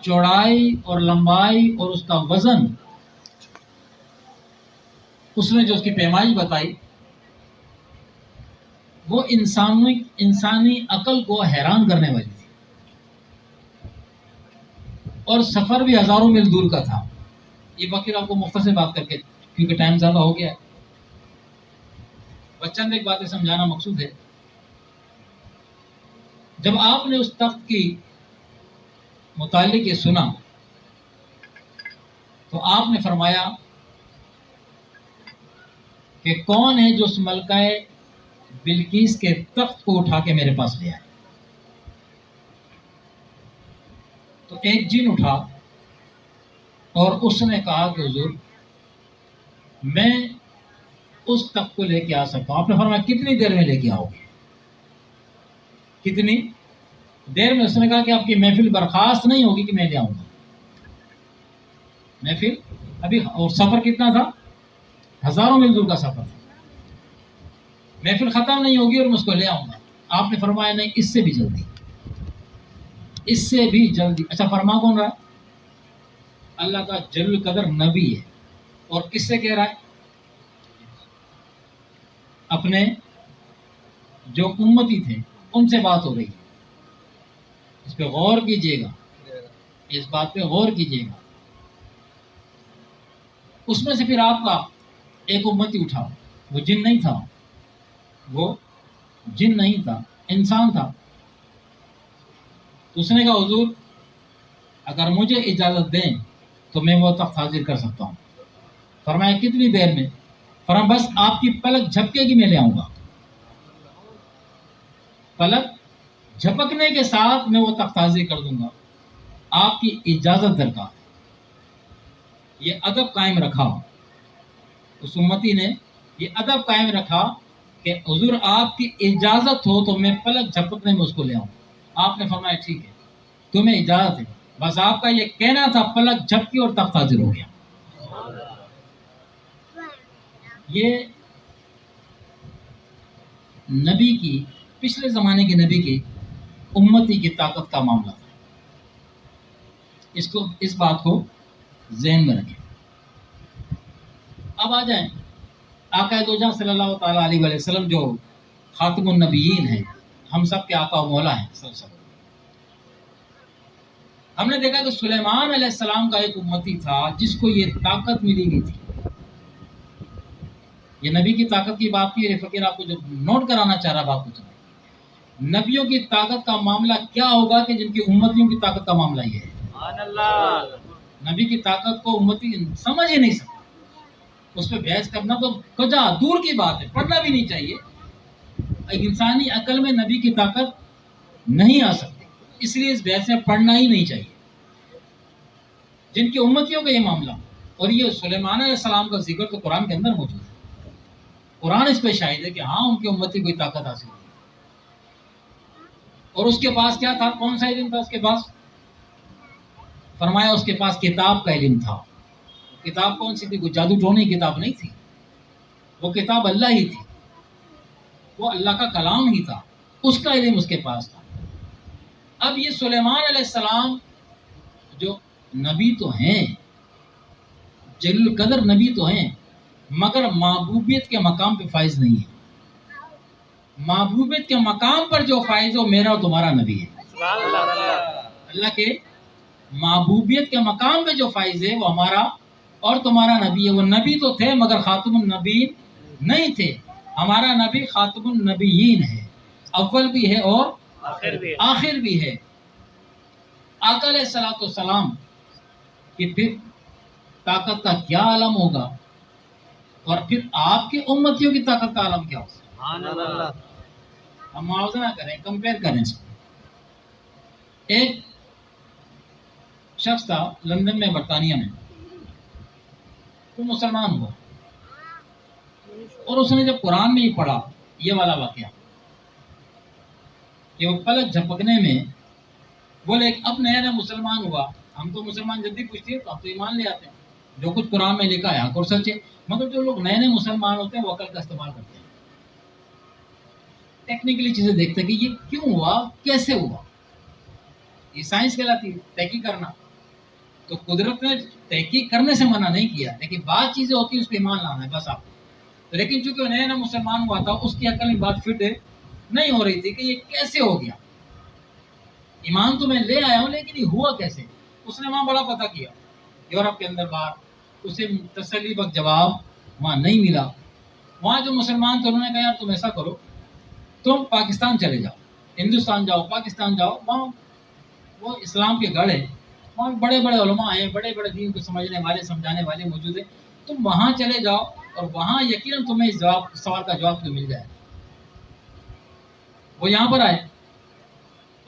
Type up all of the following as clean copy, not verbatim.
چوڑائی اور لمبائی اور اس کا وزن، اس نے جو اس کی پیمائی بتائی وہ انسانی عقل کو حیران کرنے والی تھی، اور سفر بھی ہزاروں میل دور کا تھا۔ یہ باقی آپ کو مختصر بات کر کے، کیونکہ ٹائم زیادہ ہو گیا ہے، بس چند ایک باتیں سمجھانا مقصود ہے۔ جب آپ نے اس تخت کی متعلق یہ سنا تو آپ نے فرمایا کہ کون ہے جو اس ملکہ بلقیس کے تخت کو اٹھا کے میرے پاس لے آئے؟ تو ایک جن اٹھا اور اس نے کہا کہ حضور میں اس تخت کو لے کے آ سکتا ہوں۔ آپ نے فرمایا کتنی دیر میں لے کے آؤ گے؟ کتنی دیر میں؟ اس نے کہا کہ آپ کی محفل برخاست نہیں ہوگی کہ میں لے آؤں گا۔ محفل ابھی، اور سفر کتنا تھا؟ ہزاروں میل دور کا سفر تھا۔ محفل ختم نہیں ہوگی اور میں اس کو لے آؤں گا۔ آپ نے فرمایا نہیں، اس سے بھی جلدی، اس سے بھی جلدی۔ اچھا، فرما کون رہا ہے؟ اللہ کا جل قدر نبی ہے، اور کس سے کہہ رہا ہے؟ اپنے جو امتی تھے ان سے بات ہو رہی ہے۔ اس پہ غور کیجئے گا، اس بات پہ غور کیجئے گا۔ اس میں سے پھر آپ کا ایک امتی اٹھا، وہ جن نہیں تھا، وہ جن نہیں تھا، انسان تھا۔ اس نے کہا حضور اگر مجھے اجازت دیں تو میں وہ تخت حاضر کر سکتا ہوں۔ فرمایا کتنی دیر میں؟ فرمایا بس آپ کی پلک جھپکے گی میں لے آؤں گا۔ پلک جھپکنے کے ساتھ میں وہ تخت حاضر کر دوں گا، آپ کی اجازت درکار ہے۔ یہ ادب قائم رکھا، اس امتی نے یہ ادب قائم رکھا کہ حضور آپ کی اجازت ہو تو میں پلک جھپکنے میں اس کو لے آؤں۔ آپ نے فرمایا ٹھیک ہے، تمہیں اجازت ہے، بس آپ کا یہ کہنا تھا، پلک جھپکی اور تخت حاضر ہو گیا۔ یہ نبی کی، پچھلے زمانے کے نبی کی امتی کی طاقت کا معاملہ تھا۔ اس بات کو ذہن میں رکھیں۔ اب آ جائیں آقا دو جہاں صلی اللہ تعالیٰ علیہ وسلم جو خاتم النبیین ہیں، ہم سب کے آقا و مولا ہیں صلی اللہ علیہ وسلم۔ ہم نے دیکھا کہ سلیمان علیہ السلام کا ایک امتی تھا جس کو یہ طاقت ملی ہوئی تھی۔ یہ نبی کی طاقت کی بات کی، فقیر آپ کو جو نوٹ کرانا چاہ رہا بات کچھ نہیں۔ نبیوں کی طاقت کا معاملہ کیا ہوگا کہ جن کی امتیوں کی طاقت کا معاملہ یہ ہے؟ سبحان اللہ۔ نبی کی طاقت کو امتی سمجھ ہی نہیں سکتا، اس پہ بحث کرنا تو کجا دور کی بات ہے، پڑھنا بھی نہیں چاہیے۔ ایک انسانی عقل میں نبی کی طاقت نہیں آ سکتی، اس لیے اس بحث میں پڑھنا ہی نہیں چاہیے۔ جن کی امتیوں کا یہ معاملہ، اور یہ سلیمان علیہ السلام کا ذکر تو قرآن کے اندر موجود ہے، قرآن اس پہ شاہد ہے کہ ہاں ان کی امتی کوئی طاقت حاصل ہوئی۔ اور اس کے پاس کیا تھا؟ کون سا علم تھا اس کے پاس؟ فرمایا اس کے پاس کتاب کا علم تھا۔ کتاب کون سی تھی؟ کوئی جادو ٹونے کی کتاب نہیں تھی، وہ کتاب اللہ ہی تھی، وہ اللہ کا کلام ہی تھا، اس کا علم اس کے پاس تھا۔ اب یہ سلیمان علیہ السلام جو نبی تو ہیں، جلیل قدر نبی تو ہیں، مگر محبوبیت کے مقام پہ فائز نہیں ہے۔ محبوبیت کے مقام پر جو فائز ہو میرا اور تمہارا نبی ہے۔ اللہ کے محبوبیت کے مقام پہ جو فائز ہے وہ ہمارا اور تمہارا نبی ہے۔ وہ نبی تو تھے مگر خاتم النبی نہیں تھے، ہمارا نبی خاتم النبیین ہے، اول بھی ہے اور آخر بھی ہے۔ آقا علیہ الصلوۃ والسلام کہ پھر طاقت کا کیا عالم ہوگا، اور پھر آپ کی امتیوں کی طاقت کا عالم کیا ہوگا۔ سبحان اللہ۔ ہم موازنہ کریں، کمپیئر کریں اس کو۔ ایک شخص تھا لندن میں، برطانیہ میں، وہ مسلمان ہوا، اور اس نے جب قرآن میں ہی پڑھا یہ والا واقعہ کہ وہ پلک جھپکنے میں بولے اب نیا نیا مسلمان ہوا، ہم تو مسلمان جلدی پوچھتے ہیں تو ہم تو ایمان لے آتے ہیں، جو کچھ قرآن میں لکھا ہے حق اور سچ ہے، مگر جو لوگ نئے نئے مسلمان ہوتے ہیں وہ عقل کا استعمال کرتے ہیں، ٹیکنیکلی چیزیں دیکھتے ہیں کہ یہ کیوں ہوا، کیسے ہوا۔ یہ سائنس کہلاتی ہے، تحقیق کرنا۔ تو قدرت نے تحقیق کرنے سے منع نہیں کیا، لیکن بعض چیزیں ہوتی ہیں اس پہ ایمان لانا ہے بس آپ. لیکن چونکہ نیا نیا مسلمان ہوا تھا، اس کی عقل میں بات فٹ نہیں ہو رہی تھی کہ یہ کیسے ہو گیا. ایمان تو میں لے آیا ہوں لیکن یہ ہوا کیسے. اس نے وہاں بڑا پتہ کیا یورپ کے اندر باہر، اسے تسلی بخش جواب وہاں نہیں ملا. وہاں جو مسلمان تھے انہوں نے کہا یار تم ایسا کرو، تم پاکستان چلے جاؤ، ہندوستان جاؤ، پاکستان جاؤ، وہاں وہ اسلام کے گڑھ ہے، وہاں بڑے بڑے علماء ہیں، بڑے بڑے دین کو سمجھنے والے سمجھانے والے موجود ہیں. تم وہاں چلے جاؤ اور وہاں یقیناً تمہیں اس سوال کا جواب تو مل جائے. وہ یہاں پر آئے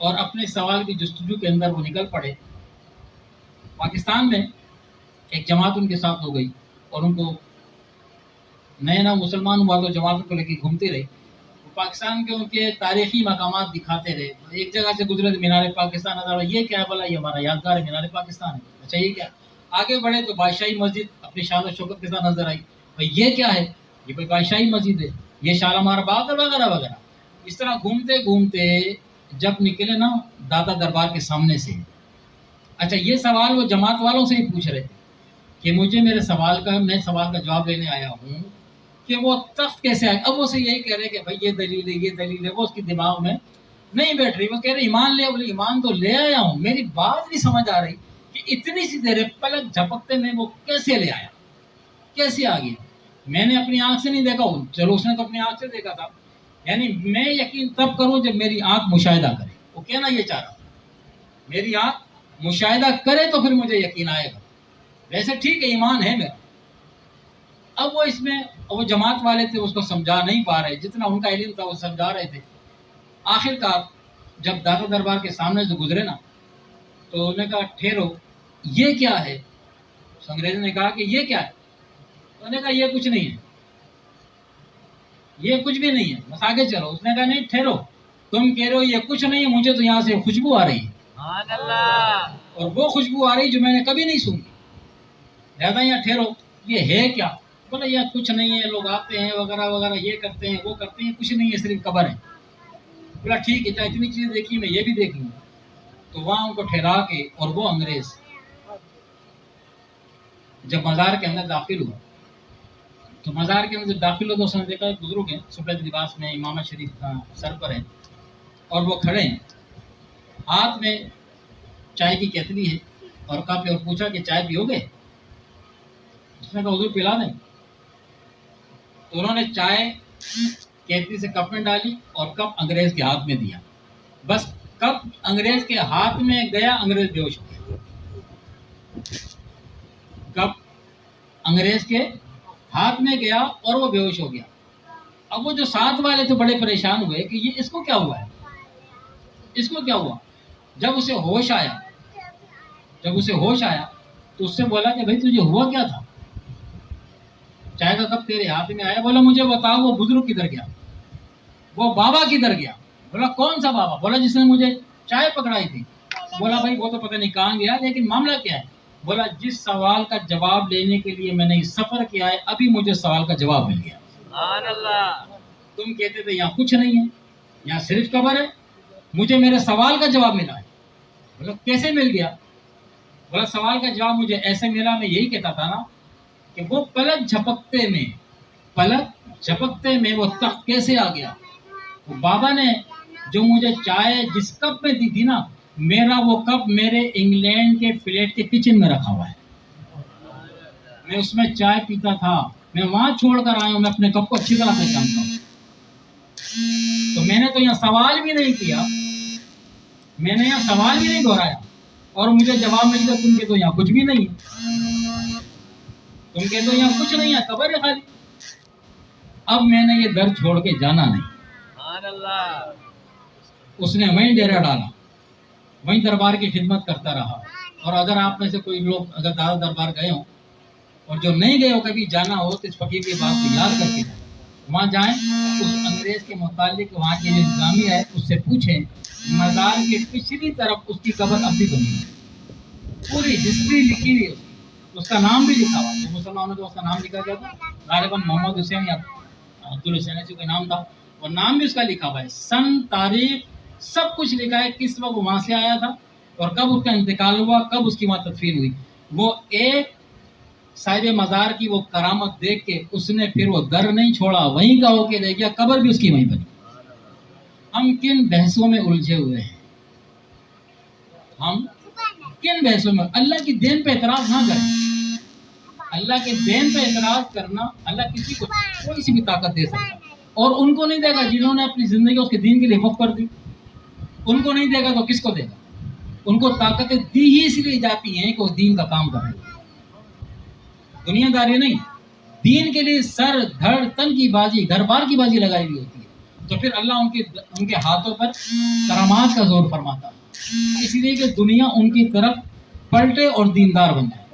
اور اپنے سوال کی جستجو کے اندر وہ نکل پڑے. پاکستان میں ایک جماعت ان کے ساتھ ہو گئی اور ان کو نیا نیا مسلمان ہوا تو جماعتوں کو لے کے گھومتے رہے. پاکستان کے ان کے تاریخی مقامات دکھاتے رہے. ایک جگہ سے گزرے تو مینار پاکستان نظر آیا، یہ کیا ہے بولا، یہ ہمارا یادگار ہے مینار پاکستان ہے. اچھا یہ کیا. آگے بڑھے تو بادشاہی مسجد اپنی شان و شوکت کے ساتھ نظر آئی، بھائی یہ کیا ہے، یہ کوئی بادشاہی مسجد ہے، یہ شالمار باغ وغیرہ وغیرہ. اس طرح گھومتے گھومتے جب نکلے نا داتا دربار کے سامنے سے. اچھا یہ سوال وہ جماعت والوں سے ہی پوچھ رہے تھے کہ مجھے میں سوال کا جواب لینے آیا ہوں کہ وہ تخت کیسے آئے. اب وہ سے یہی کہہ رہے کہ بھائی یہ دلیل ہے، یہ دلیل ہے. وہ اس کی دماغ میں نہیں بیٹھ رہی. وہ کہہ رہے ایمان لے. بولے ایمان تو لے آیا ہوں، میری بات نہیں سمجھ آ رہی کہ اتنی سی دیر پلک جھپکتے میں وہ کیسے لے آیا، کیسے آ گیا. میں نے اپنی آنکھ سے نہیں دیکھا، چلو اس نے تو اپنی آنکھ سے دیکھا تھا. یعنی میں یقین تب کروں جب میری آنکھ مشاہدہ کرے. وہ کہنا یہ چاہ رہا، میری آنکھ مشاہدہ کرے تو پھر مجھے یقین آئے گا. ویسے ٹھیک ہے ایمان ہے میرا. اب وہ اس میں وہ جماعت والے تھے اس کو سمجھا نہیں پا رہے، جتنا ان کا علم تھا وہ سمجھا رہے تھے. آخر کار جب داتا دربار کے سامنے سے گزرے نا تو انہوں نے کہا ٹھہرو یہ کیا ہے. انگریز نے کہا کہ یہ کیا ہے. انہوں نے کہا یہ کچھ نہیں ہے، یہ کچھ بھی نہیں ہے، بس آگے چلو. اس نے کہا نہیں ٹھہرو، تم کہہ رہے ہو یہ کچھ نہیں ہے، مجھے تو یہاں سے خوشبو آ رہی ہے، اور وہ خوشبو آ رہی جو میں نے کبھی نہیں سنی. لہٰذا یہاں ٹھہرو، یہ ہے کیا. بولا یہ کچھ نہیں ہے، لوگ آتے ہیں وغیرہ وغیرہ، یہ کرتے ہیں وہ کرتے ہیں، کچھ نہیں ہے، صرف قبر ہے. بولا ٹھیک ہے، چاہے اتنی چیزیں دیکھی میں یہ بھی دیکھ لوں. تو وہاں ان کو ٹھہرا کے اور وہ انگریز جب مزار کے اندر داخل ہوا تو مزار کے اندر جب داخل ہوا تو اس نے دیکھا ایک بزرگ ہیں سفید لباس میں، امامہ شریف کا سر پر ہے، اور وہ کھڑے ہیں، ہاتھ میں چائے کی کیتلی ہے اور کپ ہے. اور پوچھا کہ چائے پیو گے. اس نے کہا حضور پلا دیں. تو انہوں نے چائے کیتلی سے کپ میں ڈالی اور کپ انگریز کے ہاتھ میں دیا. بس کپ انگریز کے ہاتھ میں گیا، انگریز بے ہوش ہو گیا. کپ انگریز کے ہاتھ میں گیا اور وہ بے ہوش ہو گیا. اب وہ جو ساتھ والے تھے بڑے پریشان ہوئے کہ یہ اس کو کیا ہوا ہے، اس کو کیا ہوا. جب اسے ہوش آیا تو اس سے بولا کہ بھائی تجھے ہوا کیا تھا، چائے کا کپ تیرے ہاتھ میں آیا. بولا مجھے بتاؤ وہ بزرگ کدھر گیا، وہ بابا کدھر گیا. بولا کون سا بابا. بولا جس نے مجھے چائے پکڑائی تھی. بولا بھائی وہ تو پتہ نہیں کہاں گیا، لیکن معاملہ کیا ہے. بولا جس سوال کا جواب لینے کے لیے میں نے سفر کیا ہے ابھی مجھے سوال کا جواب مل گیا. سبحان اللہ. تم کہتے تھے یہاں کچھ نہیں ہے، یہاں صرف قبر ہے، مجھے میرے سوال کا جواب ملا ہے. بولا کیسے مل گیا. بولا سوال کا جواب مجھے ایسے ملا، میں یہی کہتا تھا نا کہ وہ پلک جھپکتے میں وہ تخت کیسے آ گیا. وہ بابا نے جو مجھے چائے جس کپ میں دی تھی نا، میرا وہ کپ میرے انگلینڈ کے فلیٹ کے کچن میں رکھا ہوا ہے، میں اس میں چائے پیتا تھا. میں وہاں چھوڑ کر آیا ہوں، میں اپنے کپ کو اچھی طرح پہچانتا ہوں. تو میں نے تو یہاں سوال بھی نہیں کیا، میں نے یہاں سوال بھی نہیں دہرایا اور مجھے جواب مل گیا تم کے تو یہاں کچھ بھی نہیں ہے، تم کے تو یہاں کچھ نہیں ہے، قبر ہے خالی. اب میں نے یہ در چھوڑ کے جانا نہیں. اس نے وہیں ڈیرا ڈالا، وہیں دربار کی خدمت کرتا رہا. اور اگر آپ میں سے کوئی لوگ اگر دادا دربار گئے ہوں اور جو نہیں گئے ہو کبھی جانا ہو تو اس فقیر کی بات کو یاد کر کے جائیں. وہاں جائیں، اس انگریز کے متعلق وہاں کے جو انتظامیہ ہے اس سے پوچھیں. مزار کے پچھلی طرف اس کی قبر اب بھی بنی ہے، پوری ہسٹری لکھی ہوئی ہے، اس کا نام بھی لکھا ہوا ہے. مسلمانوں نے اس کا نام لکھا گیا تھا غالباً محمد حسین یا عبد الحسین ایسے کوئی نام تھا، اور نام بھی اس کا لکھا ہوا ہے، سن، تاریخ سب کچھ لکھا ہے، کس وقت وہاں سے آیا تھا اور کب اس کا انتقال ہوا، کب اس کی وہاں تدفین ہوئی. وہ ایک صاحب مزار کی وہ کرامت دیکھ کے اس نے پھر وہ در نہیں چھوڑا، وہیں کا ہو کے دے گیا، قبر بھی اس کی وہیں بنی. ہم کن بحثوں میں الجھے ہوئے ہیں، ہم کن بحثوں میں. اللہ کی دین پہ اعتراض نہ کریں. اللہ کے دین پہ اعتراض کرنا، اللہ کسی کو کوئی سی بھی طاقت دے سکتا، اور ان کو نہیں دے گا جنہوں نے اپنی زندگی اس کے دین کے لیے وقف کر دی. ان کو نہیں دے گا تو کس کو دے گا؟ ان کو طاقتیں دی ہی اس لیے جاتی ہیں کہ وہ دین کا کام کریں، دنیا داری نہیں. دین کے لیے سر دھڑ تن کی بازی، گھر بار کی بازی لگائی ہوئی ہوتی ہے. تو پھر اللہ ان کے ہاتھوں پر کرامات کا زور فرماتا ہے، اس لیے کہ دنیا ان کی طرف پلٹے اور دیندار بن جائے.